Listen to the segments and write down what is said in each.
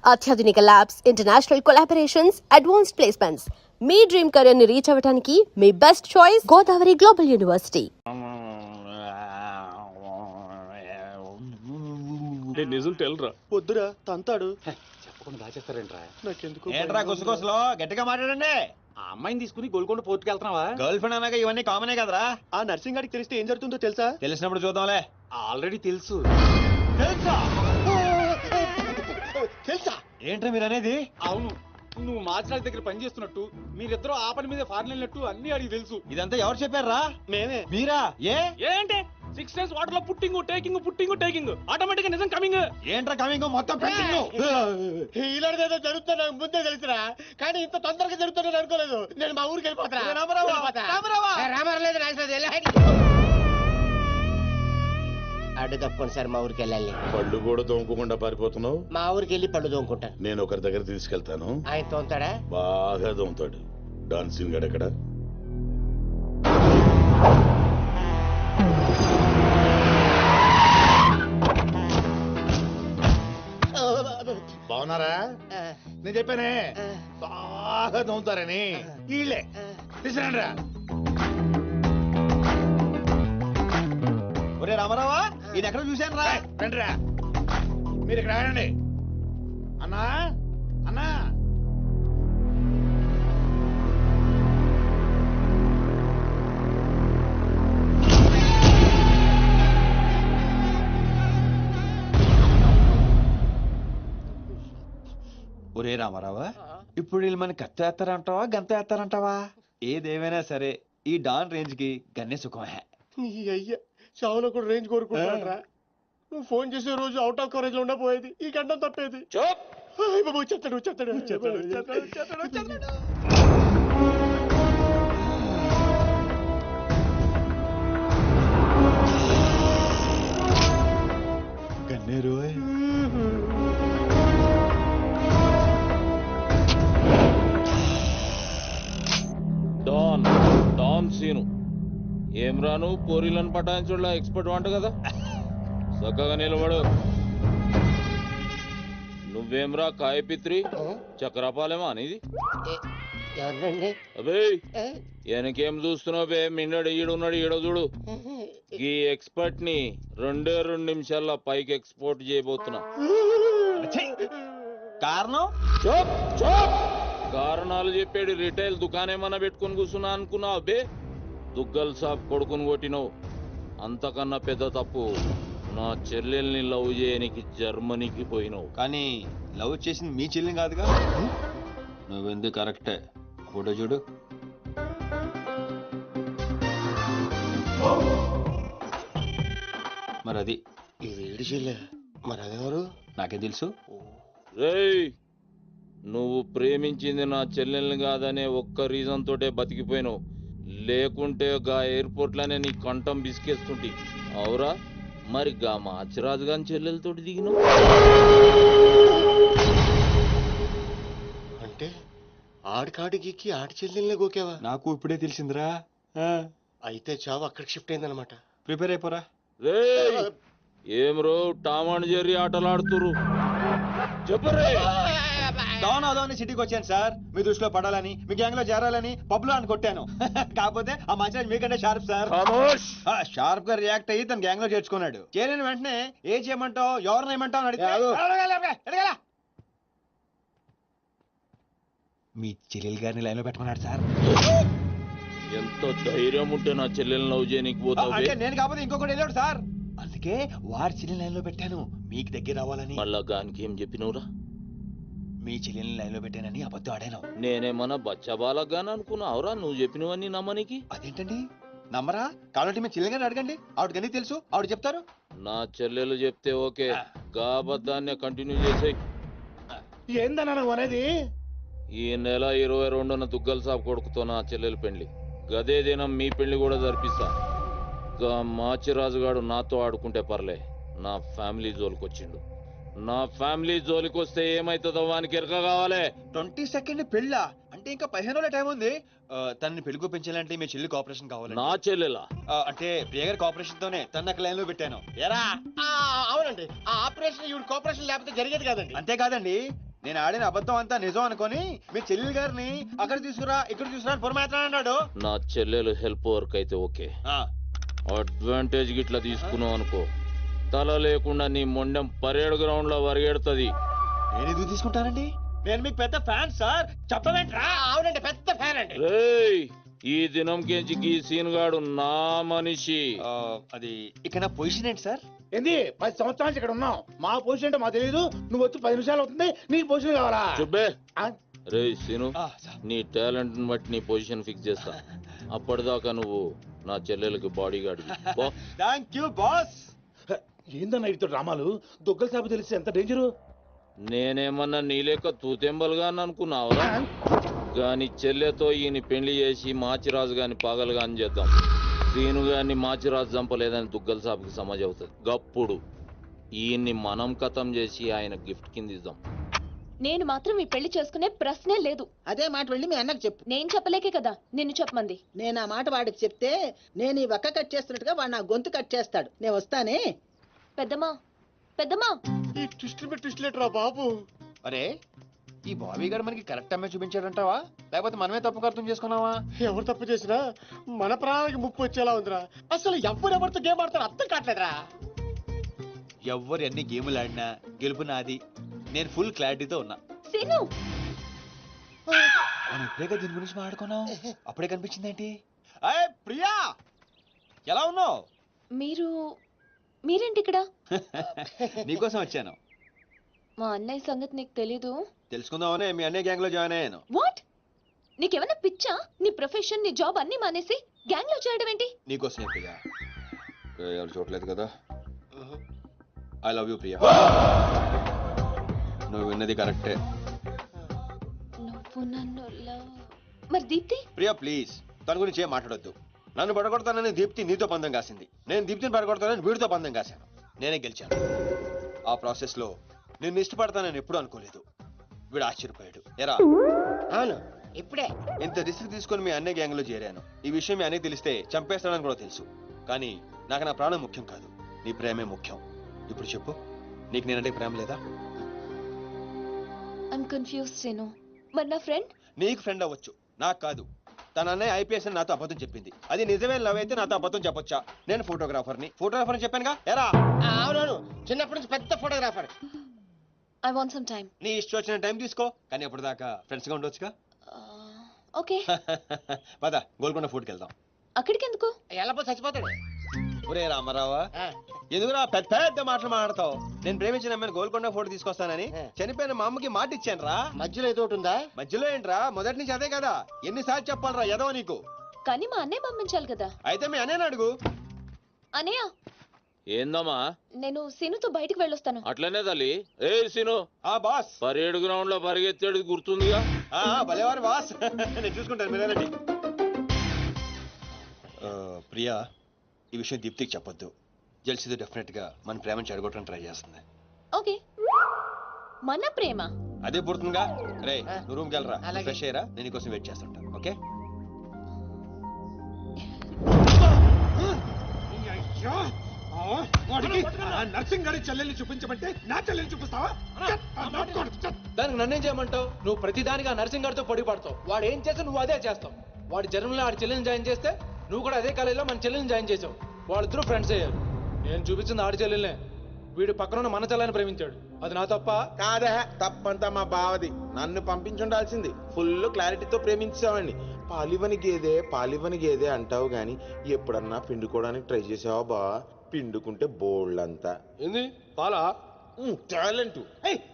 అత్యాధునిక labs, international collaborations, advanced placements. మీ dream career ని రీచ్ అవ్వడానికి మీ best choice Godavari global university. నిజం తెలరా? వద్దురా తంతాడు. చెప్పకుండా దాచేస్తారేంట్రా? నాకెందుకు ఏంట్రా గుసగుసలో గట్టిగా మాట్లాడండి. ఆ అమ్మాయిని తీసుకుని గోల్కొండ పోర్టుకి వెళ్తున్నావా? గర్ల్ ఫ్రెండ్ అన్నాక ఇవన్నీ కామనే కదరా. ఆ నర్సింగ్ గారికి తెలిస్తే ఏం జరుగుతుందో తెలుసా? తెలిసినప్పుడు చూద్దాంలే. ఆల్రెడీ తెలుసు. తెలుసా? తెలుసా? ఏంట్రా మీరు అనేది? అవును, నువ్వు మాచిరాజు దగ్గర పని చేస్తున్నట్టు, మీరిద్దరూ ఆ పని మీద ఫారెన్ వెళ్ళినట్టు అన్ని అడిగి తెలుసు. ఇదంతా ఎవరు చెప్పారా? మేమే. మీరా? ఏంటి 6 days వాటర్ లో పుట్టింగ్ ఆటోమేటిక్ గా నిజం కమింగ్. ఏంట్రా కమింగ్ మొత్తం పెండింగ్? ఇలాంటిదేదో జరుగుతుందో నాకు ముందే తెలుసురా, కానీ ఇంత తొందరగా జరుగుతుందని అనుకోలేదు. నేను మా ఊరికి వెళ్ళిపోతా. రామారావు లేదు అడ్డు తప్పుకోండి సార్, మా ఊరికి వెళ్ళాలి. పళ్ళు కూడా తోముకోకుండా పారిపోతున్నావు. మా ఊరికి వెళ్ళి పళ్ళు తోముకుంటాను. నేను ఒకరి దగ్గర తీసుకెళ్తాను, ఆయన తోముతాడా? బాగా తోముతాడు. డాన్సింగ్ గడ ఎక్కడ? బాగున్నారా? నేను చెప్పానే బాగా తోముతారని. వీళ్ళే తీసుకురండి రా. ఒరే రామారావా, ఇది ఎక్కడ చూశాను రా. రండి రా, మీరు ఇక్కడ ఆగండి. అన్నా అన్నా, ఒరే రామారావా, ఇప్పుడు వీళ్ళు మన కత్తి వేస్తారంటావా గంత వేస్తారంటావా? ఏదేమైనా సరే ఈ డాన్ రేంజ్ కి గన్నే సుఖమే. నీ అయ్యా చావులో కూడా రేంజ్ కోరుకుంటారా? నువ్వు ఫోన్ చేసే రోజు అవుట్ ఆఫ్ కవరేజ్ లో ఉండబోయేది, ఈ గంటం తప్పేది. చెత్తడు. గన్నేరు డాన్ సీను ఏం రాను పోరీలను పటాయించుడులా ఎక్స్పర్ట్ వంట కదా. చక్కగా నిలబడు. నువ్వేమ్రా కాయపిత్రి చక్రపాలేమా అనేది? అబే వెనకేం చూస్తున్నావు బే? మిన్నడు ఈడున్నాడు, ఈడ చూడు. ఈ ఎక్స్పర్ట్ ని 2 నిమిషాల్లో పైకి ఎక్స్పోర్ట్ చేయబోతున్నా. కారణం? కారణాలు చెప్పాడు. రిటైల్ దుకాణం పెట్టుకుని కూర్చున్నా అనుకున్నావు అబ్బే? దుగ్గల్ సాబ్ కొడుకుని కొట్టినావు. అంతకన్నా పెద్ద తప్పు నా చెల్లెల్ని లవ్ చేయడానికి జర్మనీకి పోయినావు. కానీ లవ్ చేసింది మీ చెల్లి కాదుగా. నువ్వెందుకు కరెక్టే. ఫోటో చూడు. మరి అది ఈ వేడి చెల్లె, మరి అదెవరు? నాకే తెలుసు. రేయ్, నువ్వు ప్రేమించింది నా చెల్లెల్ని కాదనే ఒక్క రీజన్ తోటే బతికిపోయినావు. లేకుంటే గా ఎయిర్పోర్ట్ లోనే నీ కంఠం బిసికేస్తుంటి. అవురా? మరి గా మాచిరాజు గాని చెల్లెలతోటి దిగినావు. అంటే ఆడికాడికి ఆడి చెల్లెల్ని గోకేవా? నాకు ఇప్పుడే తెలిసిందిరా. అయితే చావు అక్కడికి షిఫ్ట్ అయిందనమాట. ప్రిపేర్ అయిపోరా. రేయ్, ఏం రో టామ్ అండ్ జెర్రీ ఆటలాడుతురు? చెప్పరే. డాన్ అవుదామని సిటీకి వచ్చాను సార్, మీ దృష్టిలో పడాలని, మీ గ్యాంగ్ లో చేరాలని పబ్లో అని కొట్టాను. కాకపోతే ఆ మంచి మీకంటే షార్ప్ సార్. షార్ప్ గా రియాక్ట్ అయ్యి తన గ్యాంగ్ లో చేర్చుకున్నాడు. చేరిన వెంటనే ఏం చేయమంటావు, ఎవరిని ఏమంటావు అని అడిగితే మీ చెల్లెలు గారిని లైన్ లో పెట్టమన్నాడు సార్. ఎంత ధైర్యం ఉంటే నా చెల్లెల్ని లవ్ చేయనీకి పోతావు? అంటే నేను కాకపోతే ఇంకొకటి వెళ్ళాడు సార్, అందుకే వారి చెల్లెని లైన్ లో పెట్టాను మీకు దగ్గర రావాలని. మళ్ళా గానికి ఏం చెప్పినవురా? మీ చెల్లెల్ని లైన్ లో పెట్టానని అబద్ధం ఆడాను. నేనేమన్నా బచ్చబాలగాని అనుకున్నావురా నువ్వు చెప్పినవన్నీ నమ్మనికి? అదేంటండి నమ్మరా? కావాలంటే మీ చెల్లెని గారిని అడగండి, ఆవిడకి అన్ని తెలుసు, ఆవిడ చెప్తారు. నా చెల్లెలు చెప్తే ఓకే, గా అబద్ధాన్ని కంటిన్యూ చేసే. ఏందన్నా నువ్వు అనేది? ఈ నెల 22న దుగ్గల్ సాబ్ కొడుకుతో నా చెల్లెలు పెళ్లి. గదే దినం మీ పెళ్లి కూడా జరిపిస్తా. గా మాచిరాజుగాడు నాతో ఆడుకుంటే పర్లే, నా ఫ్యామిలీ జోలికొచ్చిండు. నా ఫ్యామిలీ జోలికొస్తే ఏమైతుందో వానికి ఎరక కావాలి. 22nd పెళ్ళా? అంటే ఇంకా 15 రోజుల టైం ఉంది. తనని పెళ్లి పెంచాలంటే మీ చెల్లి కోఆపరేషన్ కావాలి. నా చెల్లెలా? అంటే ప్రియ గారి కోఆపరేషన్ తోనే తన లైన్ లో పెట్టాను. అవునండి, ఆ ఆపరేషన్ ఈవిడ కోఆపరేషన్ లేకపోతే జరిగేది కాదండి. అంతేకాదండి, నేను ఆడిన అబద్ధం అంతా నిజం అనుకొని మీ చెల్లెలు గారిని అక్కడ తీసుకురా ఇక్కడ తీసుకురా అని పొరమాత్రం అన్నాడు. నా చెల్లెలు హెల్ప్ వర్క్ అయితే ఓకే, అడ్వాంటేజ్ గిట్లా తీసుకున్నావు అనుకో తల లేకుండా నీ మొండెం పరేడ్ గ్రౌండ్ లో పరిగెడుతుంది. నేను ఎందుకు తీసుకుంటానండి? నేను మీకు పెద్ద ఫ్యాన్ సార్. చెప్పవేంట్రా? అవునండి, పెద్ద ఫ్యాన్ అండి. రేయ్, ఈ దినం కెంచి గీ సీన్ గాడు నా మనిషి. అది ఇక నా పొజిషన్ ఏంటి సార్? ఏంది 10 సంవత్సరాల నుంచి ఇక్కడ ఉన్నాం. మా పొజిషన్ అంటే మాకు తెలియదు. నువ్వు వచ్చి 10 నిమిషాలు అవుతుంది, నీ పొజిషన్ కావాలా? చుబ్బే. ఆ? రేయ్ సీను, సార్. నీ టాలెంట్ బట్టి నీ పొజిషన్ ఫిక్స్ చేస్తా. అప్పటిదాకా నువ్వు నా చెల్లెలకి body guard. Thank you boss. ఏందన్నా ఇటు డ్రామాలు? దొగ్గల సాబు తెలిస్తే ఎంత డేంజరు. నేనేమన్నా నీ లెక్క తూతెంబలుగా అనుకున్నావురా? గాని చెల్లెతో ఈయన పెళ్లి చేసి మాచిరాజు గాని పాగలుగాని చేద్దాం. సీను గాని మాచిరాజు చంపలేదని దుగ్గల సాబుకి సమాజ్ అవుతుంది. గప్పుడు ఈయన్ని మనం కథం చేసి ఆయన గిఫ్ట్ కింద ఇద్దాం. నేను మాత్రం ఈ పెళ్లి చేసుకునే ప్రశ్నే లేదు. అదే మాట వెళ్ళి మీ అన్నకు చెప్పు. నేను చెప్పలేకే కదా నిన్ను చెప్పమంది. నేను ఆ మాట వాడికి చెప్తే నేను ఈ వక్క కట్ చేస్తున్నట్టుగా వాడు నా గొంతు కట్ చేస్తాడు. నేను వస్తానే. పెద్దమ్మా, పెద్దమ్మా, ఈ ట్విస్ట్ మీద ట్విస్ట్ లేటరా బాబు. అరే, ఈ బాబీ గారు మనకి కరెక్ట్ అమ్మాయి చూపించాడంటావా, లేకపోతే మనమే తప్పుగా అర్థం చేసుకున్నావా? ఎవరు తప్పు చేసినా మన ప్రాణానికి ముప్పు వచ్చేలా ఉందిరా. అసలు ఎవరెవరితో గేమ్ ఆడతారు అర్థం కావట్లేదురా. ఎవ్వరు ఎన్ని గేములు ఆడినా గెలుపు నాది. నేను ఫుల్ క్లారిటీతో ఉన్నా. సీను, మనం ఇప్పుడే దీని గురించి మాట్లాడుకున్నాం, అప్పుడే కనిపించిందేంటి? అయ్ ప్రియా, ఎలా ఉన్నావు? మీరేంటి ఇక్కడ? నీకోసం వచ్చాను. మా అన్నయ్య సంగతి నీకు తెలీదు. తెలుసుకుందామనే మీ అన్నయ్య గ్యాంగ్ లో జాయిన్ అయ్యాను. వాట్? నీకేమన్నా పిచ్చా? నీ ప్రొఫెషన్, నీ జాబ్ అన్ని మానేసి గ్యాంగ్ లో చేయడం ఏంటి? నీకోసమే ప్రియా. ఎవరు చూడలేదు కదా. I love you Priya. నువ్వు విన్నది కరెక్టే. నువ్వు నన్ను మరి దీప్తి? ప్రియా ప్లీజ్, తన గురించి ఏం మాట్లాడొద్దు. నన్ను పడగొడతానని దీప్తి నీతో పందెం కాసింది. నేను దీప్తిని పడగొడతానని వీడితో పందెం కాశాను. నేనే గెలిచాను. ఆ ప్రాసెస్ లో నిన్ను ఇష్టపడతానని ఎప్పుడు అనుకోలేదు. వీడు ఆశ్చర్యపోయాడు. ఎరా? అవును, ఇప్పుడే. ఇంత రిస్క్ తీసుకొని మీ అన్నయ్య గ్యాంగ్ లో చేరాను. ఈ విషయం మీ అన్నయ్య తెలిస్తే చంపేస్తానని కూడా తెలుసు. కానీ నాకు నా ప్రాణం ముఖ్యం కాదు, నీ ప్రేమే ముఖ్యం. ఇప్పుడు చెప్పు, నీకు నేనంటే ప్రేమ లేదా? I'm confuse Seenu. మరి నా ఫ్రెండ్? నీకు ఫ్రెండ్ అవ్వచ్చు, నాకు కాదు. తన అన్నయ్య ఐపీఎస్ అని నాతో అబద్ధం చెప్పింది. అది నిజమే లవ్ అయితే నాతో అబద్ధం చెప్పొచ్చా? నేను ఫోటోగ్రాఫర్ అని చెప్పానుగా. ఎరా? అవునవును, చిన్నప్పటి నుంచి పెద్ద photographer. I want some time. నీ ఇష్టం వచ్చిన టైం తీసుకో, కానీ అప్పటిదాకా ఫ్రెండ్స్ గా ఉండొచ్చుగా. ఓకే. పద గోల్కొండ ఫుడ్కి వెళ్దాం. అక్కడికి ఎందుకు? ఎలా చచ్చిపోతాడు. ఒరే రామారావా, ఎందుకురా పెద్ద పెద్ద మాటలు మాడతావు? నేను ప్రేమించిన అమ్మాయిని గోల్కొండ ఫోటో తీసుకొస్తానని చనిపోయిన మా అమ్మకి మాట ఇచ్చాను రా. మధ్యలో ఏదో ఒకటి ఉందా? మధ్యలో ఏంట్రా, మొదటి నుంచి అదే కదా. ఎన్నిసార్లు చెప్పాలరా ఎదవ నీకు? కానీ మా అన్నయ్య పంపించాలి కదా. అయితే మీ అన్నయ్యని అడుగు. అన్నయ్య, ఏందమ్మా? నేను సీనుతో బయటికి వెళ్ళొస్తాను. అట్లనే తల్లి. ఏ సీను, ఆ బాస్ పరేడ్ గ్రౌండ్ లో పరిగెత్తేది గుర్తుందిగా? భలేవారు బాస్. నేను చూసుకుంటాను, మీరేనండి. ప్రియా, ఈ విషయం దీప్తికి చెప్పొద్దు. జెల్సీతో డెఫినెట్ గా మన ప్రేమను చెడగొట్టడం ట్రై చేస్తుంది. ఓకే. మన ప్రేమ అదే పుడుతుందిగా. రే, నువ్వు రూమ్కి వెళ్ళరా, అలాగే. ఫ్రెష్ అయ్యరా, నేను నీకోసం వెయిట్ చేస్తుంటా. ఓకే? నర్సింగ్ గారి చెల్లెల్ని చూపించమంటే నా చెల్లెల్ని చూపిస్తావా? దానికి నన్నేం చేయమంటావు? నువ్వు ప్రతిదానికి ఆ నర్సింగ్ గారితో పొడి పడతావు. వాడు ఏం చేస్తే నువ్వు అదే చేస్తావు. వాడి జన్మలో ఆడి చెల్లెని జాయిన్ చేస్తే నువ్వు కూడా అదే కాలేజీలో మన చెల్లెని జాయిన్ చేసావు. వాళ్ళిద్దరూ ఫ్రెండ్స్ అయ్యారు. నేను చూపించింది ఆడి చెల్లెలనే. వీడు పక్కన మన చెల్లని ప్రేమించాడు. అది నా తప్ప? కాదే, తప్పంతా మా బావది. నన్ను పంపించుండాల్సింది. ఫుల్ క్లారిటీతో ప్రేమించావండి. పాలివని గేదే అంటావు గాని ఎప్పుడన్నా పిండుకోవడానికి ట్రై చేసావా బా? పిండుకుంటే బోల్డంతా. ఏంది పాలా? టాలెంట్.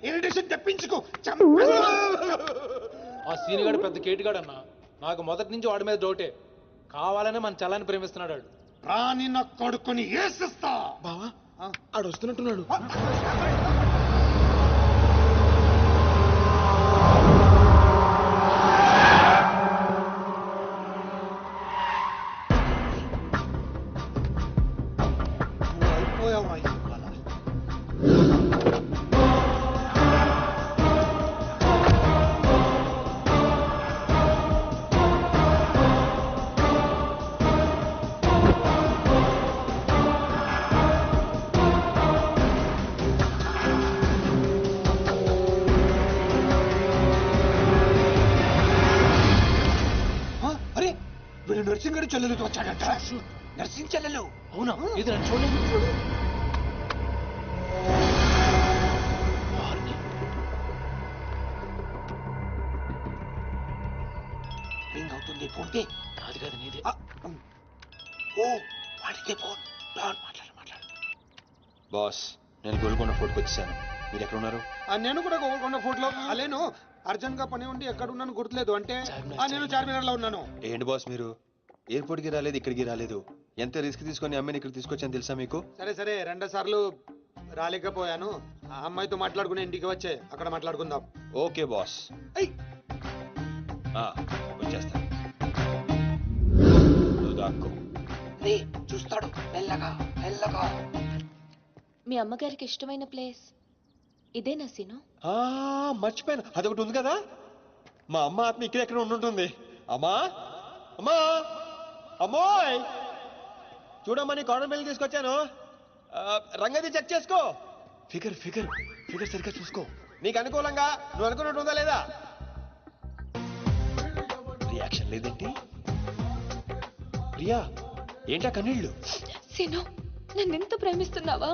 ఇరిటేషన్ తెప్పించుకో. ఆ సీనిగాడు పెద్ద కేటుగాడు అన్న. నాకు మొదటి నుంచి వాడి మీద డౌటే. కావాలనే మన చల్లని ప్రేమిస్తున్నాడు వాడు. రాని నా కొడుకుని ఏసిస్తా. బావా, ఆడు వస్తున్నట్టున్నాడు. నర్సింగడు చెల్లెలు వచ్చాడట. నర్సింగ్ చెల్లెలు. అవునా ఇది నన్ను చూడలేదు. రింగ్ అవుతుంది. ఫోన్కి కాదు కాదు నీదే. ఓ వాడితే ఫోన్. మాట్లాడు. బాస్ నేను గోల్కొండ ఫోర్ట్కి వచ్చాను. మీరు ఎక్కడ ఉన్నారు? నేను కూడా గోల్కొండ ఫోర్ట్లో అలేను. అర్జెంట్ గా పని ఉండి ఎక్కడ ఉన్నాను గుర్తులేదు. అంటే నేను చార్మినార్ లో ఉన్నాను. ఏంటి బాస్ మీరు ఎయిర్పోర్ట్కి రాలేదు, ఇక్కడికి రాలేదు. ఎంత రిస్క్ తీసుకొని అమ్మాయిని ఇక్కడ తీసుకొచ్చాను తెలుసా మీకు? సరే 2 సార్లు రాలేకపోయాను. ఆ అమ్మాయితో మాట్లాడుకుని ఇంటికి వచ్చే అక్కడ మాట్లాడుకుందాం. Okay boss. వచ్చేస్తా. నువ్వు దాక్కో. చూస్తాడు మెల్లగా. మీ అమ్మగారికి ఇష్టమైన ప్లేస్ ఇదేనా సీను? మర్చిపోయాను, అదొకటి ఉంది కదా. మా అమ్మ ఆత్మ ఇక్కడ ఎక్కడ ఉండుంటుంది. అమ్మా అమ్మా అమ్మోయ్ చూడమ్మా, నీ కాటన్ బిల్ తీసుకొచ్చాను. రంగది చెక్ చేసుకో. ఫిగర్ సరిగ్గా చూసుకో. నీకు అనుకూలంగా నువ్వు అనుకున్నట్టు ఉందా లేదా? రియాక్షన్ లేదేంటి? ప్రియా ఏంటా కన్నీళ్ళు? సీను నన్నెంత ప్రేమిస్తున్నావా?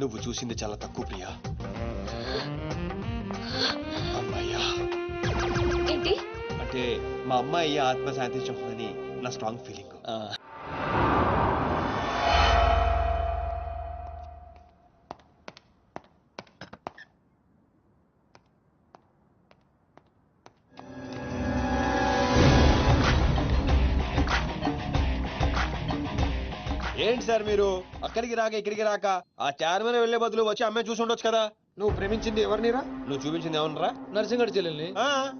నువ్వు చూసింది చాలా తక్కువ ప్రియా. అమ్మాయ్యా ఏంటి అంటే మా అమ్మాయి ఆత్మ శాంతించుకుందని నా స్ట్రాంగ్ ఫీలింగ్. ఏంటి సార్ మీరు అక్కడికి రాక ఇక్కడికి రాక ఆ చార్మినార్ వెళ్లే బదులు వచ్చి అమ్మాయి చూసి ఉండొచ్చు కదా. నువ్వు ప్రేమించింది ఎవరినిరా? నువ్వు చూపించింది ఏమన్నారా? నర్సింగడి చెల్లెల్ని.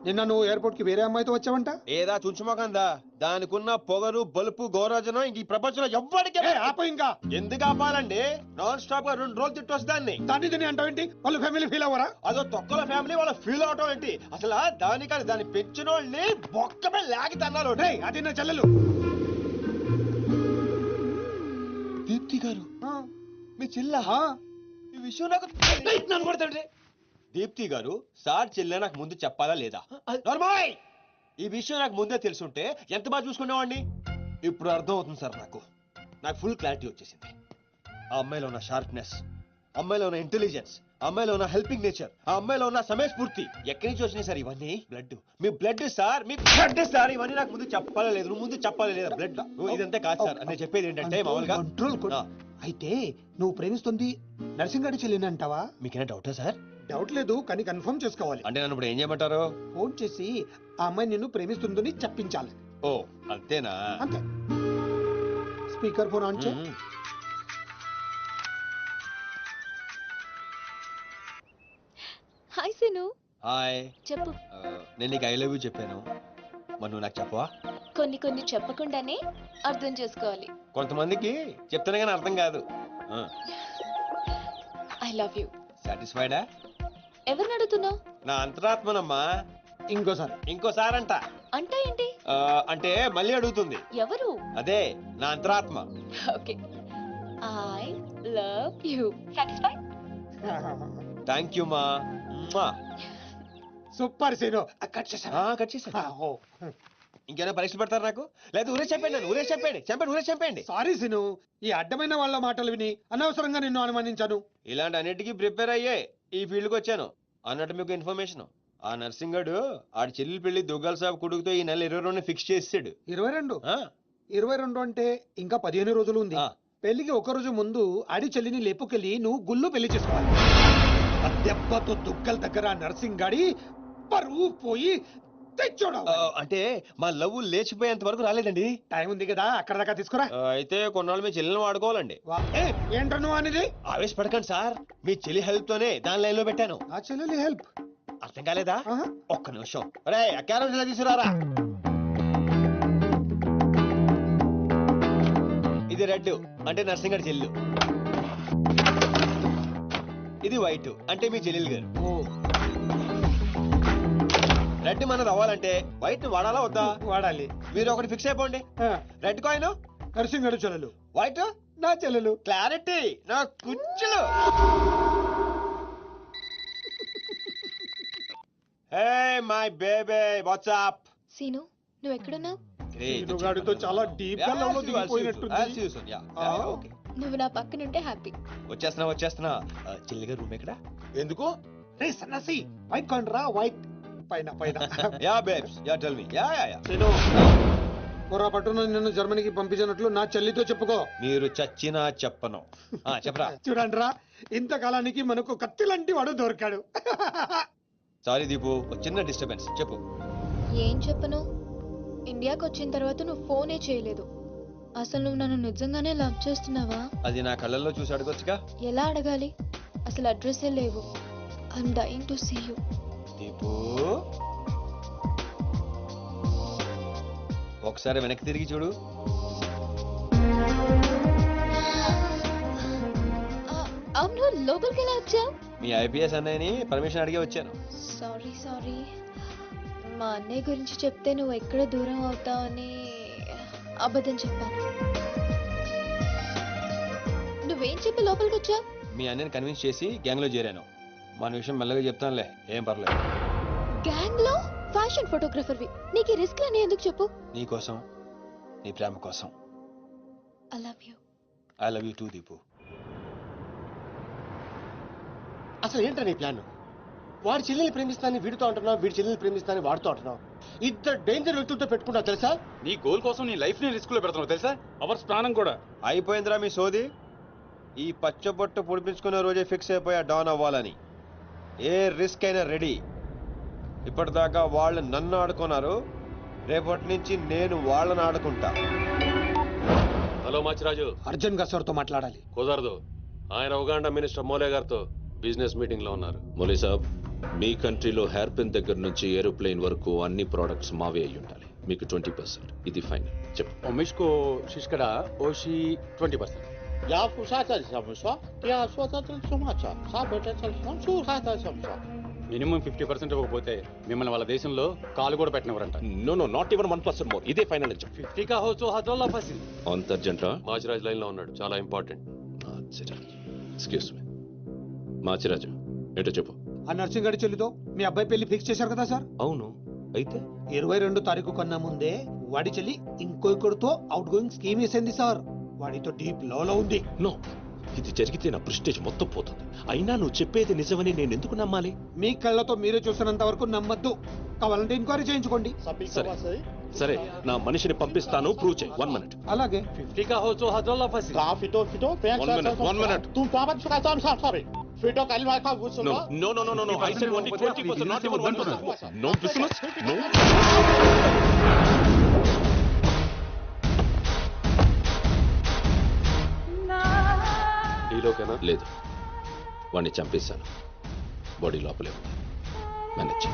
నిన్న నువ్వు ఎయిర్పోర్ట్ కి వేరే అమ్మాయితో వచ్చావంట. ఏదా చుంచుమోకందా? దానికున్న పొగరు బలుపు గౌరవజనం ఇంక ఈ ప్రపంచంలో ఎవ్వడికి ఆప ఇంకా ఎందుకు ఆపాలండి? నాన్ స్టాప్ గా 2 రోజులు తిట్టొచ్చు దాన్ని. దాన్ని అంటావేంటి? వాళ్ళు ఫ్యామిలీ ఫీల్ అవ్వరా? అదో తొక్కల ఫ్యామిలీ వాళ్ళ ఫీల్ అవటం ఏంటి? అసలు దానికని దాన్ని పెంచిన వాళ్ళని బొక్కమే లాగి తన్నారు. అది నా చెల్లెలు. దీప్తి గారు మీ చెల్ల ఈ విషయం నాకు నన్ను కొడతాడు. దీప్తి గారు సార్ చెల్లె నాకు ముందు చెప్పాలా లేదా? నార్మల్ ఈ విషయం నాకు ముందే తెలుసుంటే ఎంత బాగా చూసుకునేవాడిని. ఇప్పుడు అర్థం అవుతుంది సార్. నాకు ఫుల్ క్లారిటీ వచ్చేసింది. ఆ అమ్మాయిలో ఉన్న షార్ప్నెస్, అమ్మాయిలో ఉన్న ఇంటెలిజెన్స్, అమ్మాయిలో ఉన్న హెల్పింగ్ నేచర్, ఆ అమ్మాయిలో ఉన్న సమయస్ఫూర్తి ఎక్కడి నుంచి వచ్చినాయి సార్ ఇవన్నీ? బ్లడ్, మీ బ్లడ్ సార్, మీ బ్లడ్ సార్. ఇవన్నీ నాకు ముందు చెప్పాలా లేదు? నువ్వు ముందు చెప్పాలా లేదా? బ్లడ్ ఇదంతా కాదు సార్. నేను చెప్పేది ఏంటంటే మామూలుగా అయితే నువ్వు ప్రేమిస్తుంది నర్సింగడి చెల్లిని అంటావా? మీకేనా డౌటా సార్? డౌట్ లేదు, కానీ కన్ఫర్మ్ చేసుకోవాలి. అంటే నన్ను ఇప్పుడు ఏం చేయమంటారు? ఫోన్ చేసి ఆ అమ్మాయి నిన్ను ప్రేమిస్తుందని చెప్పించాలి. ఓ అంతేనా? అంతే. స్పీకర్ ఫోన్ ఆన్ చేయి. హాయ్ సీను. హాయ్. చెప్పు. నేను నీకు ఐ లవ్ యూ చెప్పాను, మరి నువ్వు నాకు చెప్పవా? కొన్ని చెప్పకుండానే అర్థం చేసుకోవాలి. కొంతమందికి చెప్తానే కానీ అర్థం కాదు. I love you. సాటిస్ఫైడా? ఎవరిని అడుగుతున్నావు? నా అంతరాత్మనమ్మా. ఇంకోసారి అంట. అంటే ఏంటి? అంటే మళ్ళీ అడుగుతుంది. ఎవరు? అదే నా అంతరాత్మ. Okay. I love you. Satisfy? Thank you మా. Super scene. కట్ చేసా. ఇంకేమైనా పరీక్షలు పెడతారు నాకు? లేదు ఊరే చెప్పండి. సారీ సీను, ఈ అడ్డమైన వాళ్ళ మాటలు విని అనవసరంగా నిన్ను అనుమానించాను. ఇలాంటి అన్నిటికీ ప్రిపేర్ అయ్యే ఈ ఫీల్డ్ కి వచ్చాను. అన్నట్టు మీకు ఇన్ఫర్మేషన్, ఆ నర్సింగడు ఆడి చెల్లెలు పెళ్లి దుగ్గాల సాబ్ కొడుకుతో ఈ నెల 22 ఫిక్స్ చేసాడు. 22 అంటే ఇంకా 15 రోజులు ఉంది. పెళ్లికి ఒక రోజు ముందు ఆడి చెల్లిని లేపుకెళ్ళి నువ్వు గుళ్ళు పెళ్లి చేసుకోవాలి. ఆ దెబ్బతో దుగ్గల దగ్గర నర్సింగ్ గాడి పరువు పోయి తెచ్చోడు. అంటే మా లవ్ లేచిపోయేంత వరకు రాలేదండి. టైం ఉంది కదా, అక్కడ దాకా తీసుకురా. అయితే కొన్నాళ్ళు మీ చెల్లెలను వాడుకోవాలండి. ఏంట్రా నువ్వు అనేది? ఆవేశపడకండి సార్, మీ చెల్లి హెల్ప్ తోనే దాని లైన్ లో పెట్టాను. ఆ చెల్లెలి హెల్ప్ అర్థం కాలేదా? ఒక్క నిమిషం. రే అక్కారం తీసుకురారా. ఇది రెడ్ అంటే నర్సింగడి చెల్లు, ఇది వైట్ అంటే మీ చెల్లెలు గారు. రెడ్ మనది అవ్వాలంటే వైట్ ని వాడాలా వద్దా? వాడాలి. మీరు ఒకటి ఫిక్స్ అయిపోండి. రెడ్ కాయిన్ నర్సింగడు చెల్లెలు, వైట్ నా చెల్లెలు. క్లారిటీ నా కుచ్చులు. Hey my baby what's up? Seenu నువ్వు ఎక్కడున్నావు? సీనుగాడితో చాలా డీప్ గా లవ్ లో దిగిపోయినట్టుంది. నువ్వు నా పక్కనుంటే హ్యాపీ. వచ్చేస్తున్నా చిల్లిగా రూమ్ ఎక్కడ? ఎందుకు? రే సన్నసి వైట్ కొండ్రా వైట్ పైన పైన. Yeah babes yeah tell me yeah yeah yeah. Seenu పొరపాటున నిన్ను జర్మనీకి పంపించినట్లు నా చెల్లితో చెప్పుకో. మీరు చచ్చినా చెప్పను. చెప్పరా. చూడండి రా, ఇంతకాలానికి మనకు కత్తి లాంటి వాడు దొరికాడు. సారీ దీపు, ఒక చిన్న డిస్టర్బెన్స్. చెప్పు. ఏం చెప్పను? ఇండియాకి వచ్చిన తర్వాత నువ్వు ఫోనే చేయలేదు. అసలు నువ్వు నన్ను నిజంగానే లవ్ చేస్తున్నావా? అది నా కళ్ళల్లో చూసి అడగొచ్చుగా. ఎలా అడగాలి? అసలు అడ్రస్సే లేవు. I'm dying to see you. Deepu ఒకసారి వెనక్కి తిరిగి చూడు. అవును, లోపలికి ఎలా వచ్చావు? మీ ఐపీఎస్ అన్నయ్యని పర్మిషన్ అడిగే వచ్చాను. సారీ. మా అన్నయ్య గురించి చెప్తే నువ్వు ఎక్కడ దూరం అవుతావని అబద్ధం చెప్పాను. నువ్వేం చెప్పి లోపలికి వచ్చావు? మీ అన్నయ్యని కన్విన్స్ చేసి గ్యాంగ్ లో చేరాను. మన విషయం మెల్లగా చెప్తానులే, ఏం పర్లేదు. గ్యాంగ్ లో ఫ్యాషన్ ఫోటోగ్రఫర్వి, నీకు ఈ రిస్క్ అని ఎందుకు చెప్పు? నీ కోసం, నీ ప్రేమ కోసం. I love you. I love you two Deepu. అసలు ఏంటో నీ ప్లాన్? వాడి చెల్లెల్ని ప్రేమిస్తానని వీడితో అంటున్నావు, వీడి చెల్లెల్ని ప్రేమిస్తానని వాడితో అంటున్నావు. ఇద్దరు డేంజర్ వ్యక్తులతో పెట్టుకున్నావు తెలుసా? నీ గోల్ కోసం నీ లైఫ్ ని రిస్క్ లో పెడుతున్నావు తెలుసా? అవర్స్ ప్రాణం కూడా. అయిపోయిందిరా మీ సోది. ఈ పచ్చబొట్టు పొడిపించుకునే రోజే ఫిక్స్ అయిపోయా డాన్ అవ్వాలని. ఏ రిస్క్ అయినా రెడీ. ఇప్పటిదాకా వాళ్ళు నన్ను ఆడుకున్నారు, రేపటి నుంచి నేను వాళ్ళని ఆడుకుంటా. హలో మాచిరాజు. అర్జున్ గారు సార్తో మాట్లాడాలి. కుదరదు, ఆయన ఉగాండా మినిస్టర్ మోలే గారితో బిజినెస్ మీటింగ్ లో ఉన్నారు. మోలీ సాబ్, మీ కంట్రీలో హెయిర్ పిన్ దగ్గర నుంచి ఏరోప్లేన్ వరకు అన్ని ప్రోడక్ట్స్ మావే అయి ఉండాలి. మీకు 20%. ఇది ఫైనల్. చెప్పు. మిష్కో శిష్కడ ఓషి 20%. మినిమం 50% ఇవ్వకపోతే మిమ్మల్ని వాళ్ళ దేశంలో కాలు కూడా పెట్టినవరంట. No not even 1% more. ఇదే ఫైనల్ అని చెప్పు. 50 కా హోచో హజల్లా ఫసిల్. అంతర్జంట. మాచిరాజ్ లైన్ లో ఉన్నాడు, చాలా ఇంపార్టెంట్. Excuse me. మాచిరాజు, ఏంటో చెప్పు. ఆ నర్సింగ్ గారి చెల్లితో మీ అబ్బాయి పెళ్లి ఫిక్స్ చేశారు కదా సార్? అవును, అయితే 22 తారీఖు కన్నా ముందే వాడి చెల్లి ఇంకొకరితో అవుట్ గోయింగ్ స్కీమ్ వేసింది సార్. వాడితో డీప్ లో ఉంది. నో, ఇది జరిగితే నా ప్రెస్టేజ్ మొత్తం పోతుంది. అయినా నువ్వు చెప్పేది నిజమని నేను ఎందుకు నమ్మాలి? మీ కళ్ళతో మీరే చూసినంత వరకు నమ్మద్దు. కావాలంటే ఎంక్వైరీ చేయించుకోండి. సరే, నా మనిషిని పంపిస్తాను, ప్రూవ్ చేయి. 1 minute. అలాగే 50 కా హోచో హజల్లా fossil. 1 minute. No. I said only 20%, not even 1%. No business. No. డీలోకేనా? లేదు, వాడిని చంపేశాను. బాడీ లోపలే ఉంది. మేనేజ్.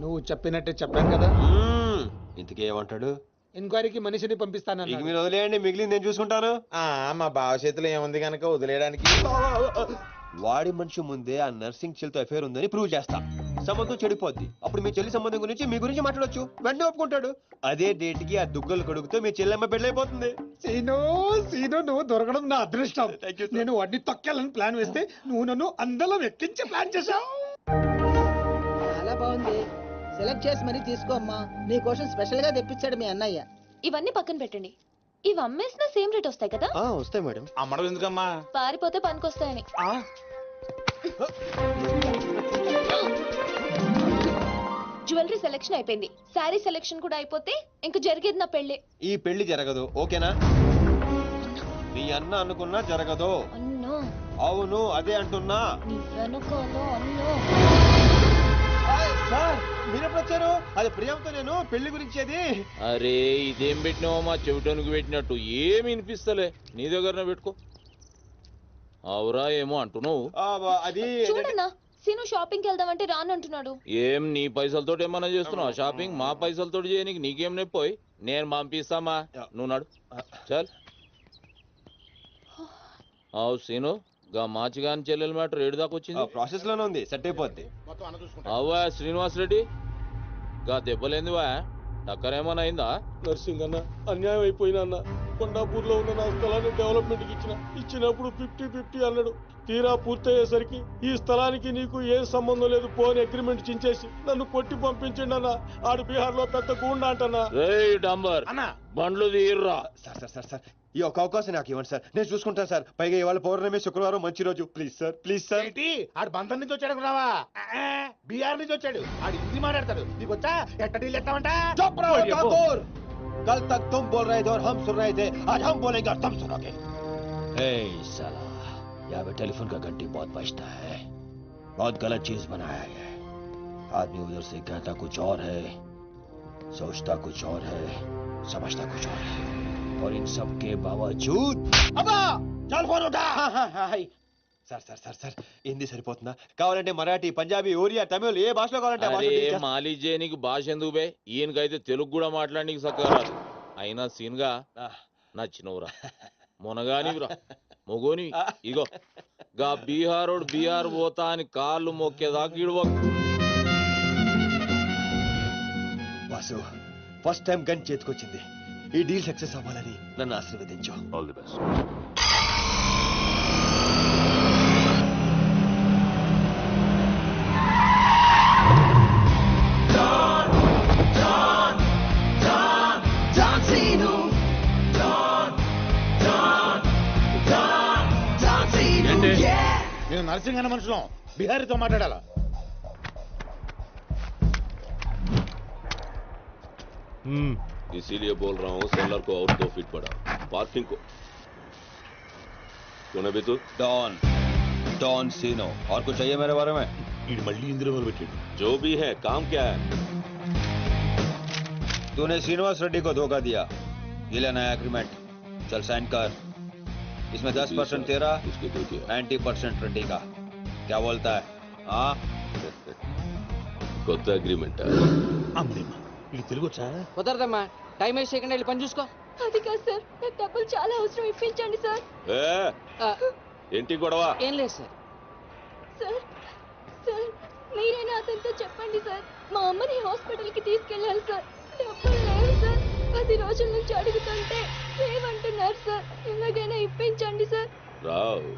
నువ్వు చెప్పినట్టే చెప్పాను కదా. ఇంతకీ ఏమంటాడు? ఎంక్వైరీకి మనిషిని పంపిస్తాను. ఇక మీరు వదిలేయండి, మిగిలింది నేను చూసుకుంటాను. మా బావ చేతిలో ఏముంది కనుక వదిలేయడానికి. వాడి మనిషి ముందే ఆ నర్సింగ్ చెల్లితో అఫేర్ ఉందని ప్రూవ్ చేస్తా. సంబంధం చెడిపోద్ది. అప్పుడు మీ చెల్లి సంబంధం గురించి మీ గురించి మాట్లాడొచ్చు. వెంటనే ఒప్పుకుంటాడు. అదే డేట్ కి ఆ దుగ్గలు కొడుకుతో మీ చెల్లెమ్మ పెళ్ళైపోతుంది. సీను నువ్వు దొరకడం నా అదృష్టం. Thank you, sir. నేను వాడిని తొక్కాలని ప్లాన్ వేస్తే నువ్వు నన్ను అందలో ఎక్కించి ప్లాన్ చేశావు. చాలా బాగుంది. సెలెక్ట్ చేసి మరీ తీసుకో అమ్మా. నీ కోసం స్పెషల్ గా తెప్పించాడు మీ అన్నయ్య. ఇవన్నీ పక్కన పెట్టండి. ఇవి అమ్మేసిన సేమ్ రేట్ వస్తాయి కదా? వస్తాయి మేడం. అమ్మడం ఎందుకమ్మా? పారిపోతే పనికొస్తాయని. జ్యువెలరీ సెలెక్షన్ అయిపోయింది. శారీ సెలెక్షన్ కూడా అయిపోతే ఇంక జరిగేది నా పెళ్లి. ఈ పెళ్లి జరగదు, ఓకేనా? నీ అన్న అనుకున్నా జరగదు. అన్నో. అవును, అదే అంటున్నా. నీ వెనుకోలో అన్నో. సార్, మీరెప్పుడు వచ్చారు? అది ప్రియాంతో నేను పెళ్లి గురించి. అది అరే, ఇదేం పెట్టినావో మా చెవిటానికి పెట్టినట్టు ఏమి వినిపిస్తలే. నీ దగ్గరనే పెట్టుకో. అవురా ఏమో అంటున్నావు. అది చూడన్నా, సీను షాపింగ్కి వెళ్దామంటే రానంటున్నాడు. ఏం నీ పైసలతో ఏమన్నా చేస్తున్నావు షాపింగ్? మా పైసలతో చేయనీకి నీకేం నొప్పోయి? నేను పంపిస్తామా, నువ్వు నాడు. చల్. అవు సీను, గా మాచిగాని చెల్లెల మ్యాటర్ ఏడు దాకా వచ్చింది. ప్రాసెస్ లోనే ఉంది, సెట్ అయిపోద్ది. అవ్వా శ్రీనివాస్ రెడ్డి, గా దెబ్బలేందివా? టక్కర్ ఏమైనా అయిందా? నర్సింగ్ అన్న అన్యాయం అయిపోయినా అన్న. కొండాపూర్ లో ఉన్న నా స్థలాన్ని డెవలప్మెంట్ కి ఇచ్చినప్పుడు 50-50 అన్నాడు. తీరా పూర్తయ్యేసరికి ఈ స్థలానికి నీకు ఏం సంబంధం లేదు పోని అగ్రిమెంట్ చించేసి నన్ను కొట్టి పంపించండి అన్న. ఆడు బీహార్ లో పెద్ద గూండా అంటన్నా. డాంబర్ అన్న బండ్లు తీర్రా. సార్ సార్ సార్ సార్ ఈ ఒక్క అవకాశం నాకు ఇవ్వండి సార్, నేను చూసుకుంటాను సార్. పైగా ఇవాళ పౌర్ణమి, శుక్రవారం మంచి రోజు. Please sir, please sir. ఏంటి ఆడు బంధం నుంచి వచ్చాడు రావా? బీహార్ నుంచి వచ్చాడు. ఆడు హిందీ మాట్లాడతాడు. నీకు వచ్చా ఎట్ట డీల్ ఎత్తామంట? चुप रहो ठाकुर, कल तक तुम बोल रहे थे और हम सुन रहे थे, आज हम बोलेंगे और तुम सुनोगे. साला यहाँ पे टेलीफोन का घंटी बहुत बजता है, बहुत गलत चीज बनाया है. आदमी उधर से कहता कुछ और है, सोचता कुछ और है, समझता कुछ और है, और इन सब के बावजूद అబ్బా చాలు ఫోన్ ఉంటా. Sir sir sir sir Hindi సరిపోతుందా? కావాలంటే మరాఠీ, పంజాబీ, ఒరియా, తమిళ్ ఏ భాషలో కావాలంటే ఆ భాషలో అరే deal చేస్తా. మాలిజే నీకు భాష ఎందుకు బే? ఈయనకైతే తెలుగు కూడా మాట్లాడనీకి చక్కగా రాదు. అయినా సీన్ గా నచ్చినవురా, మునగానివిరా, మొగోని. ఇగో గా బీహారోడు బీహార్ పోతా అని కాళ్ళు మొక్కేదాకా ఇడవ. వాసు ఫస్ట్ టైం గన్ చేతికొచ్చింది. ఈ డీల్ సక్సెస్ అవ్వాలని నన్ను ఆశీర్వదించు. All the best. నేను నర్సింగ్ అన్న మనుషులం బిహారీతో మాట్లాడాలా? इसीलिए बोल रहा हूँ सेलर को और 2 फीट बढ़ा, पार्किंग को. कौन है बे तू? डॉन, डॉन सीनो. और कुछ चाहिए मेरे बारे में? मल्ली इंदिरा बैठे. जो भी है, काम क्या है? तूने श्रीनिवास रेड्डी को धोखा दिया, ये लेना है एग्रीमेंट. चल साइन कर. इसमें 10% तेरा, उसके दे दिया. 90% रेड्डी का. क्या बोलता है? हाँ కొత్త అగ్రిమెంట్. అమ్మా ఇది తెలుగు వచ్చా? కుదరదమ్మా, టైం వేస్ట్ చేయకుండా వెళ్ళి పని చూసుకో. అది కాదు సార్, నాకు డబ్బులు చాలా అవసరం, ఇప్పించండి సార్. ఏంటి గొడవ? ఏం లేదు సార్. సార్ సార్ మీరైనా అతనితో చెప్పండి సార్, మా అమ్మని హాస్పిటల్కి తీసుకెళ్ళాలి సార్. డబ్బులు లేవు సార్, 10 రోజుల నుంచి అడుగుతుంటే లేవంటున్నారు సార్. ఎలాగైనా ఇప్పించండి సార్. రావ్,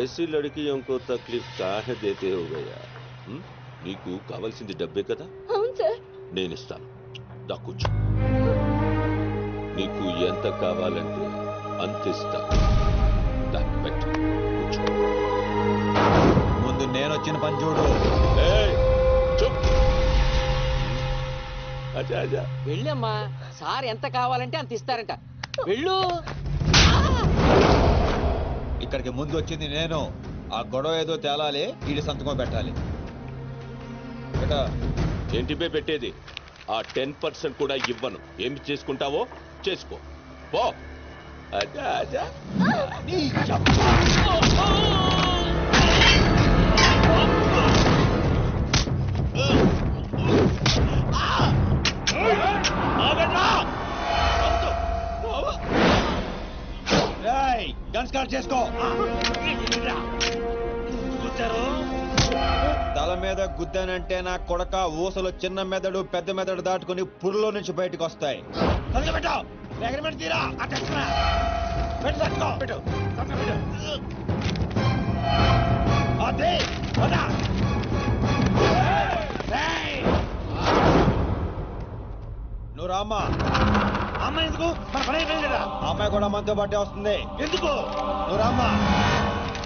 ऐसी लड़कियों को तकलीफ काहे देते हो गया? నీకు కావాల్సింది డబ్బే కదా, అవును సార్. నేను ఇస్తాను. దా కూర్చో. నీకు ఎంత కావాలంటే అంత ఇస్తా. దా పెట్టు, కూర్చో. ముందు నేను వచ్చిన పని చూడు. ఏయ్, చూప్. అచ్చా అచ్చా. వెళ్ళమ్మా, సార్ ఎంత కావాలంటే అంత ఇస్తారంట. వెళ్ళు. ఇక్కడికి ముందు వచ్చింది నేను. ఆ గొడవ ఏదో తేలాలి, ఈడి సంతకం పెట్టాలి. ఏంటి బే పెట్టేది? ఆ 10% కూడా ఇవ్వను. ఏమి చేసుకుంటావో చేసుకో, పో. అచ్చా అచ్చా. గన్ స్టార్ట్ చేసుకో. తల మీద గుద్దానంటే నా కొడక ఊసలు చిన్న మెదడు పెద్ద మెదడు దాటుకుని పురులో నుంచి బయటకు వస్తాయి. నువ్వు రామ్మా. అమ్మ ఎందుకు? మన పని అయిపోయిందా? అమ్మాయి కూడా మనతో పాటే వస్తుంది. ఎందుకు? నువ్వు రామ్మా.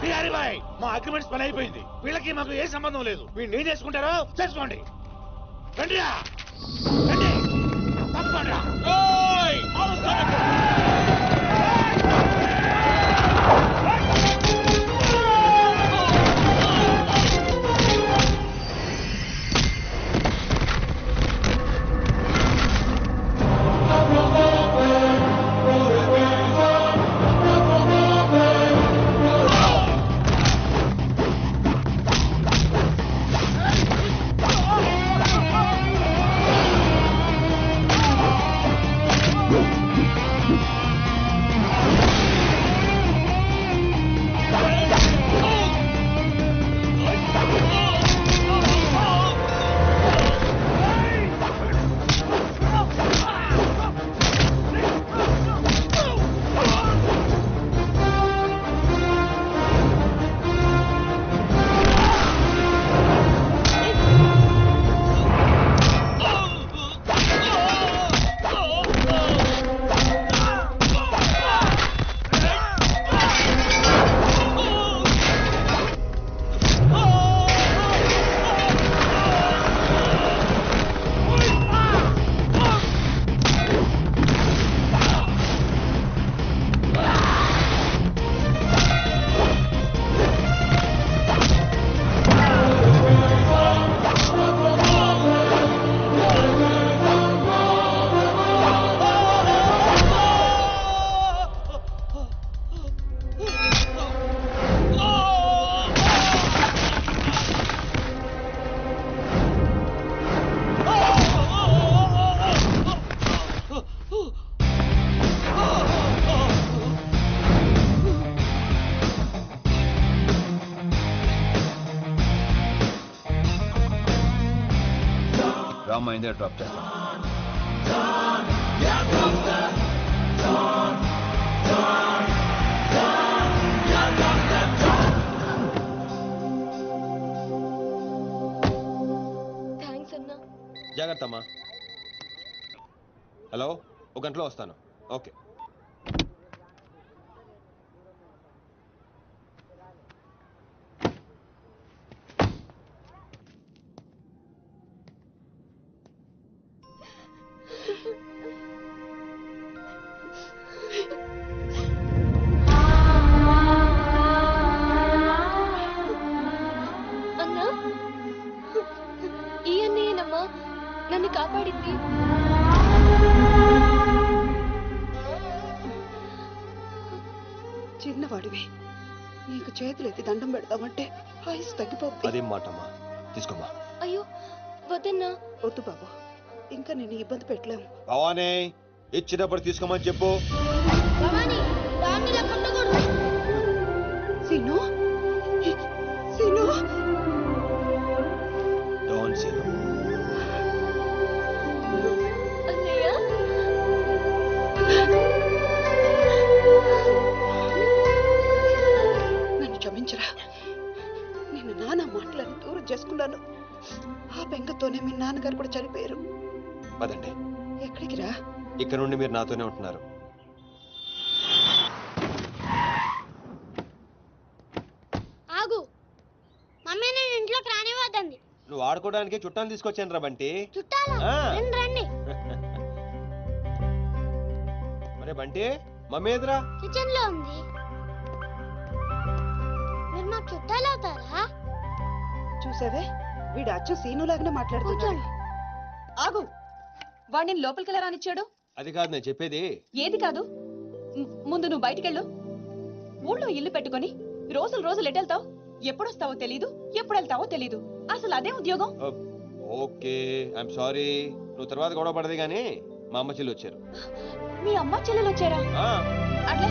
బిహారీ బాయ్, మా అగ్రిమెంట్స్ పని అయిపోయింది. వీళ్ళకి మాకు ఏ సంబంధం లేదు. వీళ్ళు ఏం చేసుకుంటారో చేసుకోండి. రండిరా, రండి, తప్పకుండా. మహేంద్ర డ్రాప్ చేస్తాను. థ్యాంక్స్ అన్నా. జాగ్రత్త అమ్మా. హలో, ఒక గంటలో వస్తాను. ఓకే. అన్నా, ఈ అన్నయ్యనమ్మా నన్ను కాపాడింది. చిన్నవాడివి, నీకు చేతులెత్తి దండం పెడతామంటే ఆయుస్ తగ్గిపోతుంది. అదేం మాట అమ్మా, తీసుకోమ్మా. అయ్యో వద్దన్నా. వద్దు బాబు, ఇంకా నేను ఇబ్బంది పెట్టలేము. భవానీ, ఇచ్చినప్పుడు తీసుకోమని చెప్పు. Seenu, Seenu, don't see no. అన్నయ్య, నన్ను క్షమించరా. నేను నాన్న మాటలని దూరం చేసుకున్నాను. ఆ బెంగతోనే మీ నాన్నగారు కూడా చనిపోయారు. పదండి, ఎక్కడికి రా? ఇక్కడ నుండి మీరు నాతోనే ఉంటున్నారు. ఆగు. మమ్మీ నేను ఇంట్లోకి రానివ్వద్దండి. నువ్వు ఆడుకోవడానికి చుట్టాలు తీసుకొచ్చాను రా బంటి. చుట్టాలా? ఆ. రండి. మరే బంటి, మమ్మీ ఎదురా? కిచెన్ లో ఉంది. మీరు మాకు చుట్టాలు అవుతారా? చూసావే, వీడు అచ్చు సీనులాగానే మాట్లాడుతున్నాడు. ఆగు. వాడిని లోపలికి ఎలా రానిచ్చాడు? అది కాదు నేను చెప్పేది. ఏది కాదు? ముందు నువ్వు బయటికెళ్ళు. ఊళ్ళో ఇల్లు పెట్టుకొని రోజులు రోజులు ఎటెళ్తావు? ఎప్పుడొస్తావో తెలీదు, ఎప్పుడు వెళ్తావో తెలీదు. అసలు అదే ఉద్యోగం. Okay, I'm sorry. నువ్వు తర్వాత గొడవ పడదు కానీ మా అమ్మ చెల్లి వచ్చారు. మీ అమ్మ చెల్లెలు వచ్చారా? ఆ. అట్లే